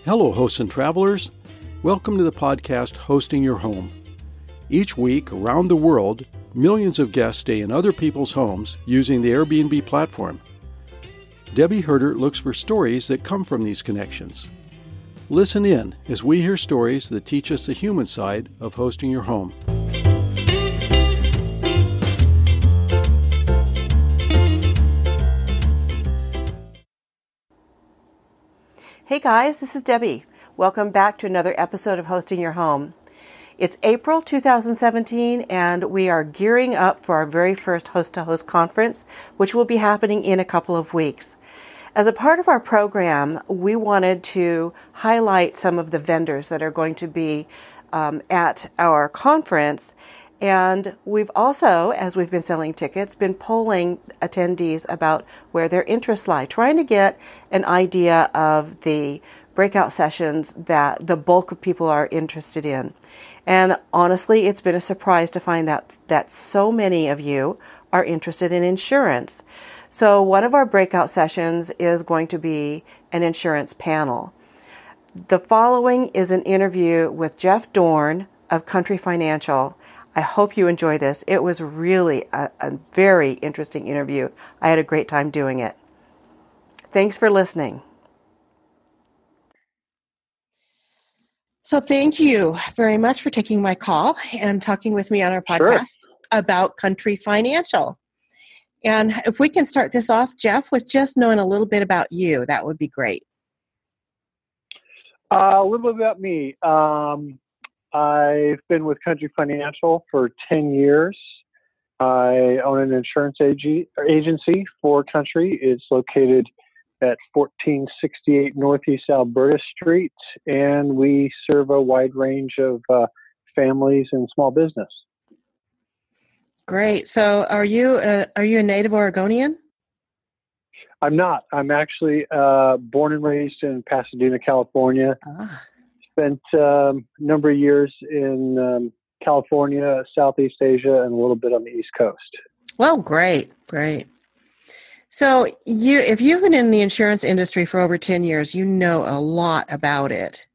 Hello, hosts and travelers. Welcome to the podcast Hosting Your Home. Each week, around the world, millions of guests stay in other people's homes using the Airbnb platform. Debi Herder looks for stories that come from these connections. Listen in as we hear stories that teach us the human side of hosting your home. Hey guys, this is Debi. Welcome back to another episode of Hosting Your Home. It's April 2017 and we are gearing up for our very first Host2Host conference, which will be happening in a couple of weeks. As a part of our program, we wanted to highlight some of the vendors that are going to be at our conference. And we've also, as we've been selling tickets, been polling attendees about where their interests lie, trying to get an idea of the breakout sessions that the bulk of people are interested in. And honestly, it's been a surprise to find that so many of you are interested in insurance. So one of our breakout sessions is going to be an insurance panel. The following is an interview with Geoff Dorn of Country Financial. I hope you enjoy this. It was really a very interesting interview. I had a great time doing it. Thanks for listening. So thank you very much for taking my call and talking with me on our podcast about Country Financial. And if we can start this off, Geoff, with just knowing a little bit about you, that would be great. A little bit about me. I've been with Country Financial for 10 years. I own an insurance agency for Country. It's located at 1468 Northeast Alberta Street, and we serve a wide range of families and small business. Great. So are you a native Oregonian? I'm not. I'm actually born and raised in Pasadena, California. Spent a number of years in California, Southeast Asia, and a little bit on the East Coast. Well, great. So if you've been in the insurance industry for over 10 years, you know a lot about it.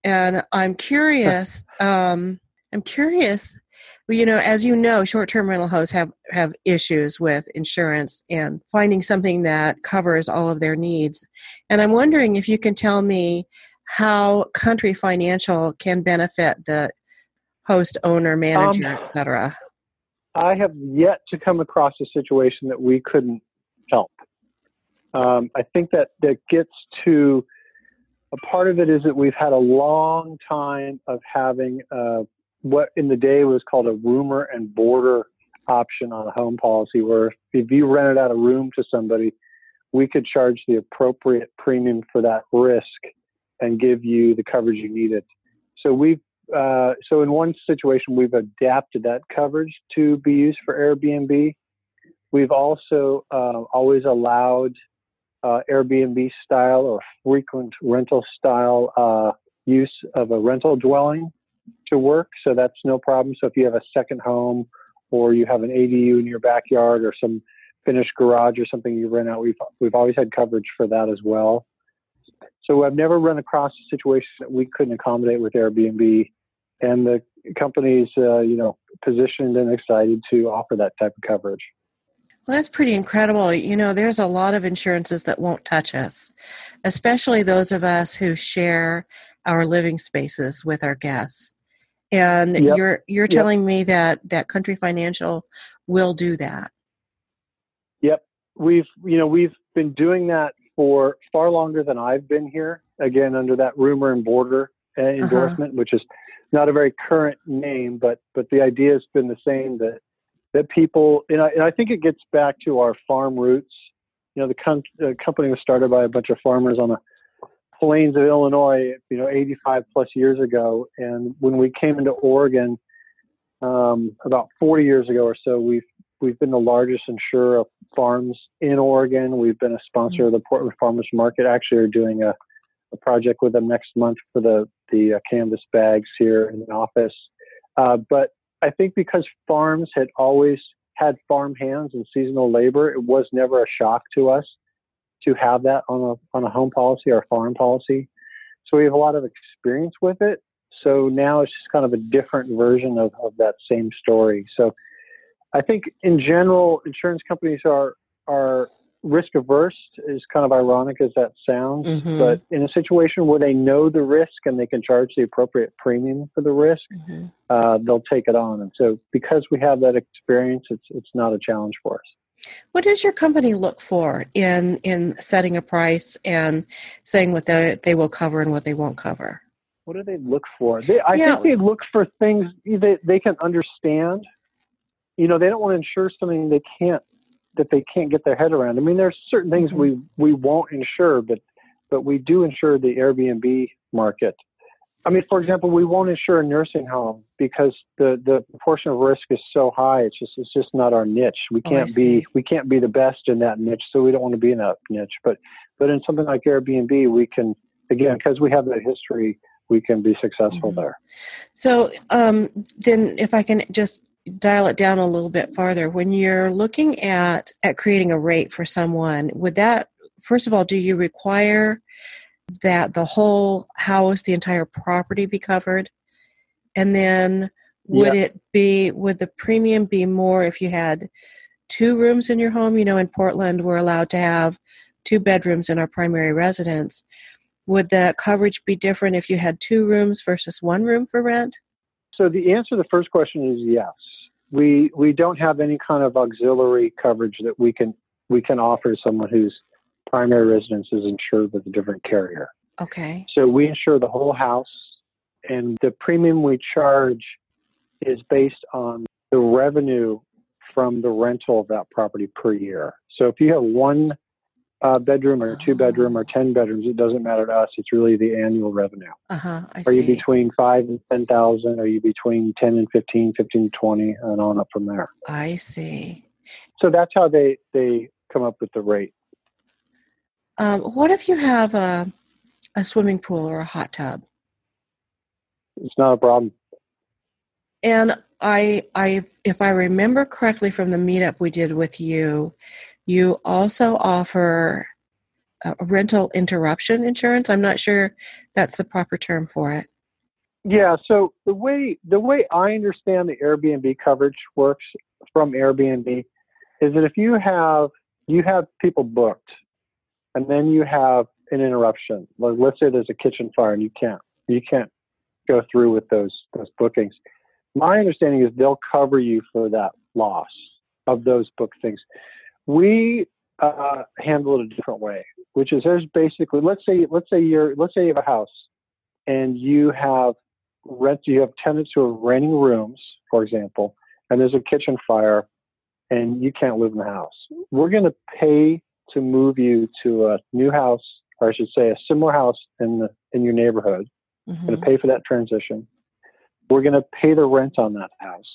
And I'm curious, as you know, short-term rental hosts have issues with insurance and finding something that covers all of their needs. And I'm wondering if you can tell me how Country Financial can benefit the host, owner, manager, etc. I have yet to come across a situation that we couldn't help. I think that gets to a part of it is that we've had a long time of having what in the day was called a roomer and boarder option on a home policy, where if you rented out a room to somebody, we could charge the appropriate premium for that risk and give you the coverage you needed. So so in one situation, we've adapted that coverage to be used for Airbnb. We've also always allowed Airbnb style or frequent rental style use of a rental dwelling to work. So that's no problem. So if you have a second home or you have an ADU in your backyard or some finished garage or something you rent out, we've always had coverage for that as well. So I've never run across a situation that we couldn't accommodate with Airbnb, and the company's positioned and excited to offer that type of coverage. Well, that's pretty incredible. There's a lot of insurances that won't touch us, especially those of us who share our living spaces with our guests. And you're telling me that Country Financial will do that. Yep. We've been doing that for far longer than I've been here, again, under that roomer and boarder endorsement, which is not a very current name, but the idea has been the same, that people, and I think it gets back to our farm roots. The company was started by a bunch of farmers on the plains of Illinois, 85 plus years ago. And when we came into Oregon, about 40 years ago or so, we've been the largest insurer of farms in Oregon. We've been a sponsor of the Portland Farmers Market. Actually, we're doing a project with them next month for the canvas bags here in the office. But I think because farms had always had farm hands and seasonal labor, it was never a shock to us to have that on a home policy or farm policy. So we have a lot of experience with it. So now it's just kind of a different version of that same story. So I think in general, insurance companies are risk averse, is kind of ironic as that sounds, but in a situation where they know the risk and they can charge the appropriate premium for the risk, they'll take it on. And so because we have that experience, it's not a challenge for us. What does your company look for in setting a price and saying what they will cover and what they won't cover? What do they look for? I think they look for things they can understand. They don't want to insure something they can't get their head around. I mean, there's certain things we won't insure, but we do insure the Airbnb market. I mean, for example, we won't insure a nursing home because the proportion of risk is so high. It's just not our niche. We can't be the best in that niche, so we don't want to be in that niche. But in something like Airbnb, we can, again, because we have that history, we can be successful there. So then if I can just dial it down a little bit farther, when you're looking at creating a rate for someone, would that, first of all, do you require that the whole house, the entire property be covered? And then would the premium be more if you had 2 rooms in your home? In Portland, we're allowed to have 2 bedrooms in our primary residence. Would the coverage be different if you had 2 rooms versus 1 room for rent? So the answer to the first question is yes. We don't have any kind of auxiliary coverage that we can offer someone whose primary residence is insured with a different carrier. Okay. So we insure the whole house, and the premium we charge is based on the revenue from the rental of that property per year. So if you have 1 bedroom or 2 bedroom or 10 bedrooms, it doesn't matter to us. It's really the annual revenue. I Are see. you between 5 and 10,000? Are you between 10 and 15, 15 to 20, and on up from there? I see. So that's how they come up with the rate. What if you have a swimming pool or a hot tub? It's not a problem. And if I remember correctly from the meetup we did with you, you also offer a rental interruption insurance. I'm not sure that's the proper term for it. Yeah. So the way I understand the Airbnb coverage works from Airbnb is that if you have people booked, and then you have an interruption. Like, let's say there's a kitchen fire and you can't go through with those bookings. My understanding is they'll cover you for that loss of those booked things. We handle it a different way, which is there's basically, let's say you have a house and you have tenants who are renting rooms, for example, and there's a kitchen fire and you can't live in the house. We're going to pay to move you to a new house, or I should say a similar house in your neighborhood. We're going to pay for that transition. We're going to pay the rent on that house.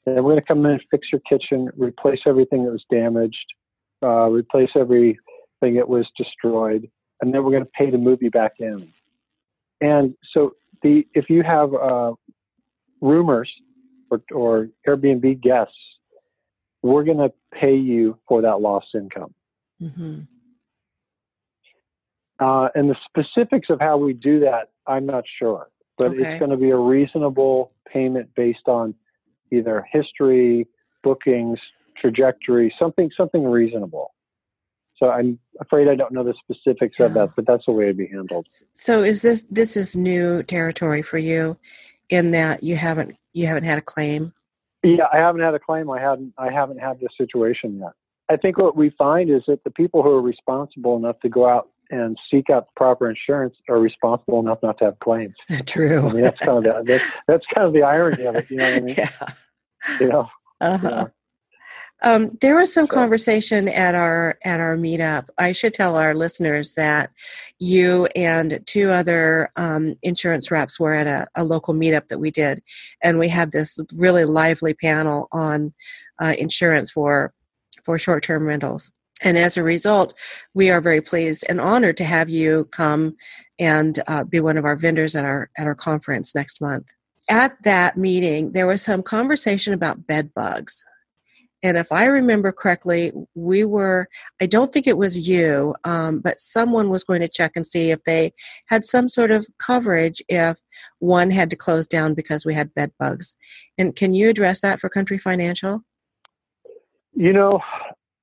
And we're going to come in and fix your kitchen, replace everything that was damaged, replace everything that was destroyed, and then we're going to pay to move you back in. And so if you have roomers or Airbnb guests, we're going to pay you for that lost income. And the specifics of how we do that, I'm not sure, but it's going to be a reasonable payment based on either history, bookings, trajectory, something reasonable. So I'm afraid I don't know the specifics of that, but that's the way it'd be handled. So this is new territory for you, in that you haven't had a claim? Yeah, I haven't had a claim. I haven't had this situation yet. I think what we find is that the people who are responsible enough to go out and seek out the proper insurance are responsible enough not to have claims. True. I mean, that's kind of the irony of it. You know what I mean? Yeah. You know. There was some conversation at our meetup. I should tell our listeners that you and 2 other insurance reps were at a local meetup that we did, and we had this really lively panel on insurance for short-term rentals. And as a result, we are very pleased and honored to have you come and be one of our vendors at our conference next month. At that meeting, there was some conversation about bed bugs. And if I remember correctly, I don't think it was you, but someone was going to check and see if they had some sort of coverage if one had to close down because we had bed bugs. And can you address that for Country Financial?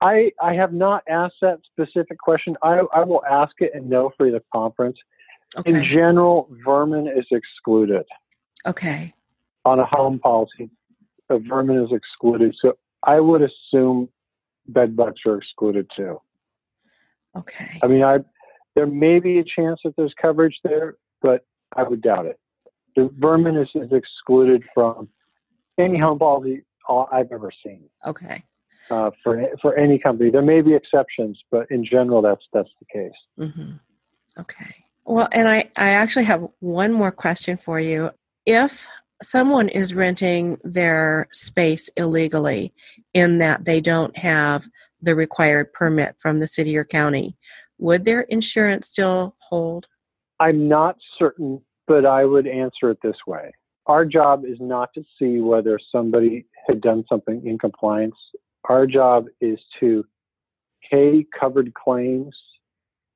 I have not asked that specific question. I will ask it and know for the conference. Okay. In general, vermin is excluded. Okay. On a home policy, vermin is excluded. So I would assume bed bugs are excluded too. Okay. I mean, there may be a chance that there's coverage there, but I would doubt it. The vermin is excluded from any home policy I've ever seen. Okay. For any company, there may be exceptions, but in general, that's the case. Mm-hmm. Okay. Well, and I actually have one more question for you. If someone is renting their space illegally in that they don't have the required permit from the city or county, would their insurance still hold? I'm not certain, but I would answer it this way. Our job is not to see whether somebody had done something in compliance. Our job is to pay covered claims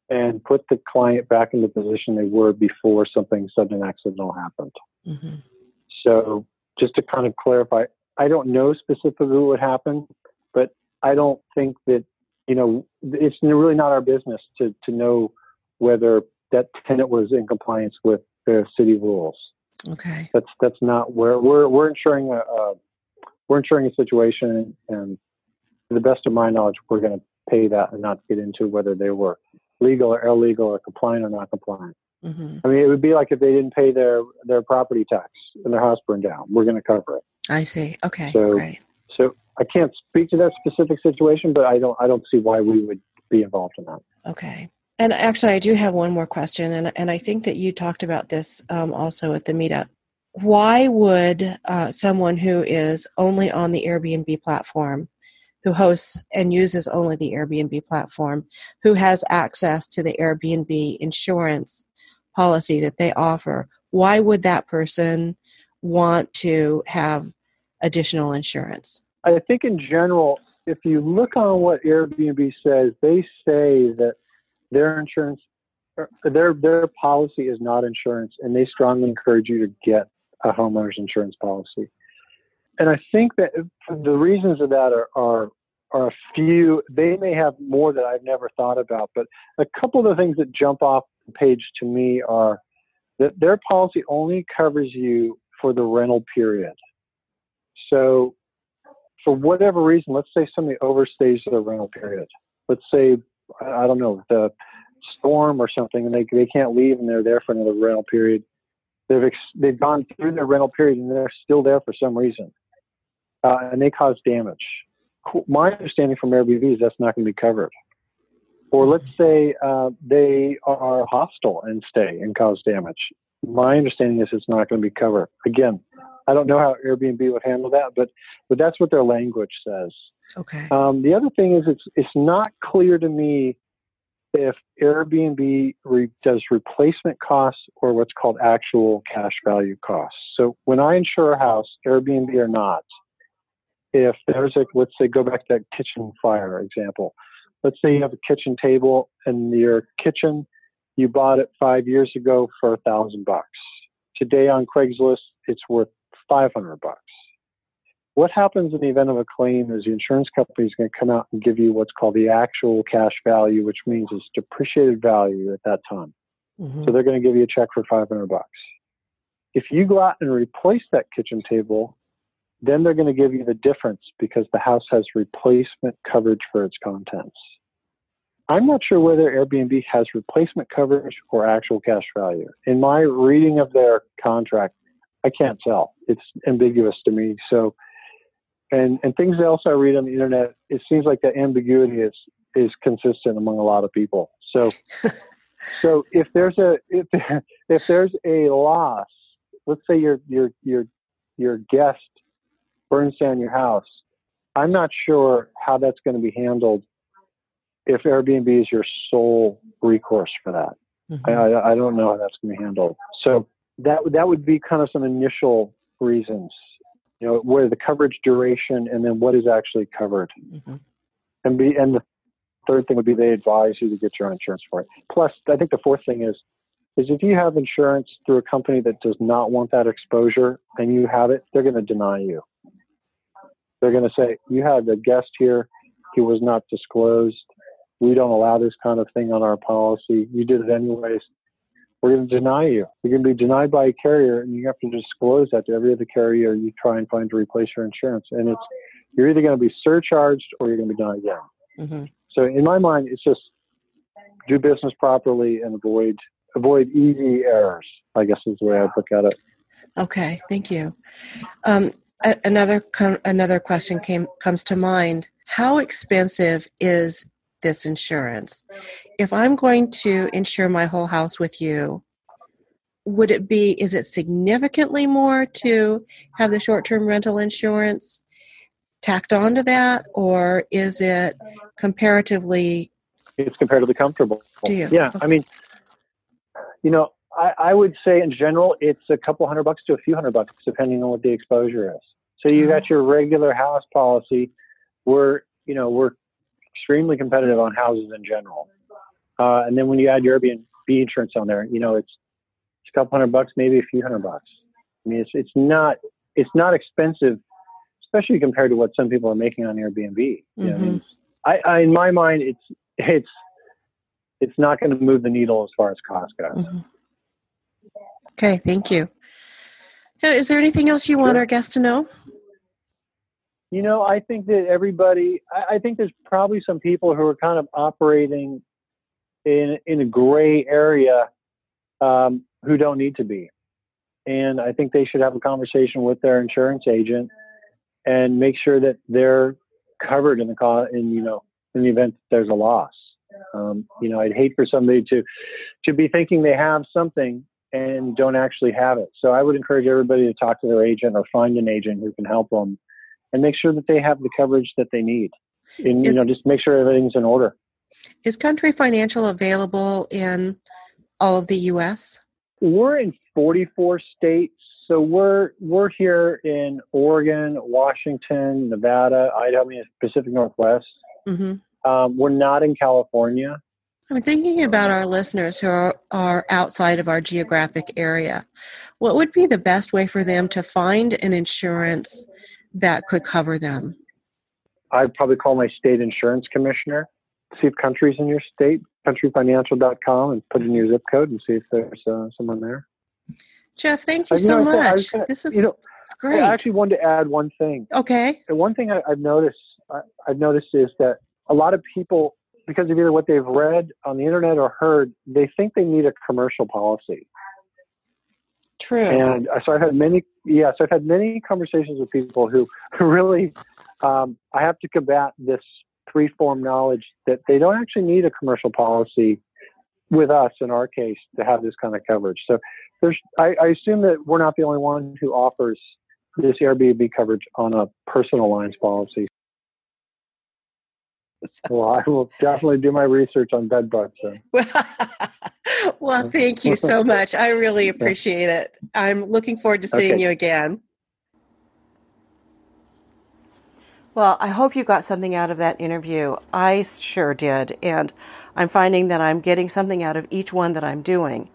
and put the client back in the position they were before something sudden accidental happened. Mm-hmm. So just to kind of clarify, I don't know specifically what happened, but I don't think that, it's really not our business to know whether that tenant was in compliance with the city rules. Okay. That's not where we're insuring a situation, and to the best of my knowledge, we're going to pay that and not get into whether they were legal or illegal or compliant or not compliant. Mm-hmm. I mean, it would be like if they didn't pay their property tax and their house burned down. We're going to cover it. I see. Okay, great. So I can't speak to that specific situation, but I don't see why we would be involved in that. Okay. And actually, I do have one more question, and I think that you talked about this also at the meetup. Why would someone who is only on the Airbnb platform, who hosts and uses only the Airbnb platform, who has access to the Airbnb insurance policy that they offer, why would that person want to have additional insurance? I think in general, if you look on what Airbnb says, they say that their insurance, their policy is not insurance, and they strongly encourage you to get a homeowner's insurance policy. And I think that the reasons of that are a few. They may have more that I've never thought about, but a couple of the things that jump off the page to me are that their policy only covers you for the rental period. So for whatever reason, let's say somebody overstays their rental period. Let's say, I don't know, the storm or something, and they can't leave and they're there for another rental period. They've gone through their rental period and they're still there for some reason, and they cause damage. My understanding from Airbnb is that's not going to be covered. Or let's say they are hostile and stay and cause damage. My understanding is it's not going to be covered. Again, I don't know how Airbnb would handle that, but that's what their language says. Okay. The other thing is it's not clear to me if Airbnb does replacement costs or what's called actual cash value costs. So when I insure a house, Airbnb or not, if there's let's say, go back to that kitchen fire example. Let's say you have a kitchen table in your kitchen. You bought it 5 years ago for $1,000. Today on Craigslist, it's worth $500. What happens in the event of a claim is the insurance company is going to come out and give you what's called the actual cash value, which means it's depreciated value at that time. Mm-hmm. So they're going to give you a check for $500. If you go out and replace that kitchen table, then they're going to give you the difference because the house has replacement coverage for its contents. I'm not sure whether Airbnb has replacement coverage or actual cash value. In my reading of their contract, I can't tell. It's ambiguous to me. So, and things else I read on the internet, it seems like the ambiguity is consistent among a lot of people. So, so if there's a loss, let's say your guest burns down your house, I'm not sure how that's going to be handled if Airbnb is your sole recourse for that. Mm-hmm. I don't know how that's going to be handled. So that would be kind of some initial reasons what are the coverage duration, and then what is actually covered. Mm-hmm. And the third thing would be they advise you to get your own insurance for it. Plus, I think the fourth thing is if you have insurance through a company that does not want that exposure and you have it, they're going to deny you. They're going to say, you had a guest here. He was not disclosed. We don't allow this kind of thing on our policy. You did it anyways. We're going to deny you. You're going to be denied by a carrier, and you have to disclose that to every other carrier you try and find to replace your insurance. And you're either going to be surcharged or you're going to be denied again. Mm-hmm. So in my mind, it's just do business properly and avoid easy errors, I guess is the way I'd look at it. Okay, thank you. Another question comes to mind. How expensive is this insurance? If I'm going to insure my whole house with you, is it significantly more to have the short-term rental insurance tacked onto that, or is it comparatively? It's comparatively comfortable. Do you? Yeah, I mean, I would say in general, it's a couple $100 to a few $100, depending on what the exposure is. So you got your regular house policy. We're extremely competitive on houses in general. And then when you add your Airbnb insurance on there, it's a couple $100, maybe a few $100. I mean, it's not expensive, especially compared to what some people are making on Airbnb. Mm-hmm. In my mind, it's not going to move the needle as far as cost goes. Mm-hmm. Okay, thank you. Now, is there anything else you want our guests to know? I think that I think there's probably some people who are kind of operating in a gray area who don't need to be. And I think they should have a conversation with their insurance agent and make sure that they're covered in the event that there's a loss. I'd hate for somebody to be thinking they have something and don't actually have it. So I would encourage everybody to talk to their agent or find an agent who can help them and make sure that they have the coverage that they need. And, just make sure everything's in order. Is Country Financial available in all of the U.S.? We're in 44 states. So we're here in Oregon, Washington, Nevada, Idaho, Pacific Northwest. Mm-hmm. We're not in California. I'm thinking about our listeners who are outside of our geographic area. What would be the best way for them to find an insurance that could cover them? I'd probably call my state insurance commissioner, see if Country's in your state, countryfinancial.com, and put in your zip code and see if there's someone there. Geoff, thank you so much. This is great. I actually wanted to add one thing. Okay. And one thing I've noticed is that a lot of people, because of either what they've read on the internet or heard, they think they need a commercial policy. True. And so I've had many conversations with people who really, I have to combat this free-form knowledge that they don't actually need a commercial policy with us, in our case, to have this kind of coverage. So I assume that we're not the only one who offers this Airbnb coverage on a personal lines policy. Well, I will definitely do my research on bed bugs. Well, thank you so much. I really appreciate it. I'm looking forward to seeing you again. Well, I hope you got something out of that interview. I sure did. And I'm finding that I'm getting something out of each one that I'm doing.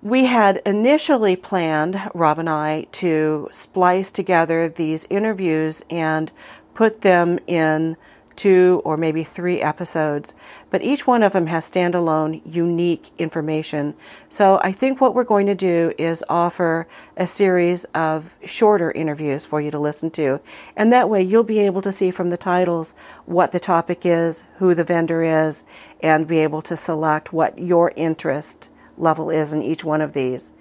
We had initially planned, Rob and I, to splice together these interviews and put them in 2 or maybe 3 episodes, but each one of them has standalone, unique information. So I think what we're going to do is offer a series of shorter interviews for you to listen to, and that way you'll be able to see from the titles what the topic is, who the vendor is, and be able to select what your interest level is in each one of these.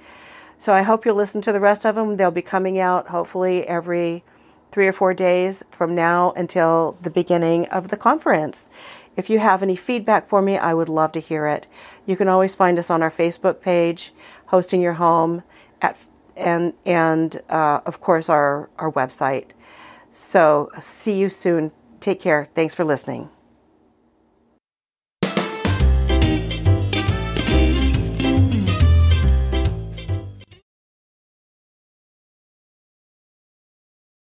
So I hope you'll listen to the rest of them. They'll be coming out hopefully every 3 or 4 days from now until the beginning of the conference. If you have any feedback for me, I would love to hear it. You can always find us on our Facebook page, Hosting Your Home, and of course our website. So see you soon. Take care. Thanks for listening.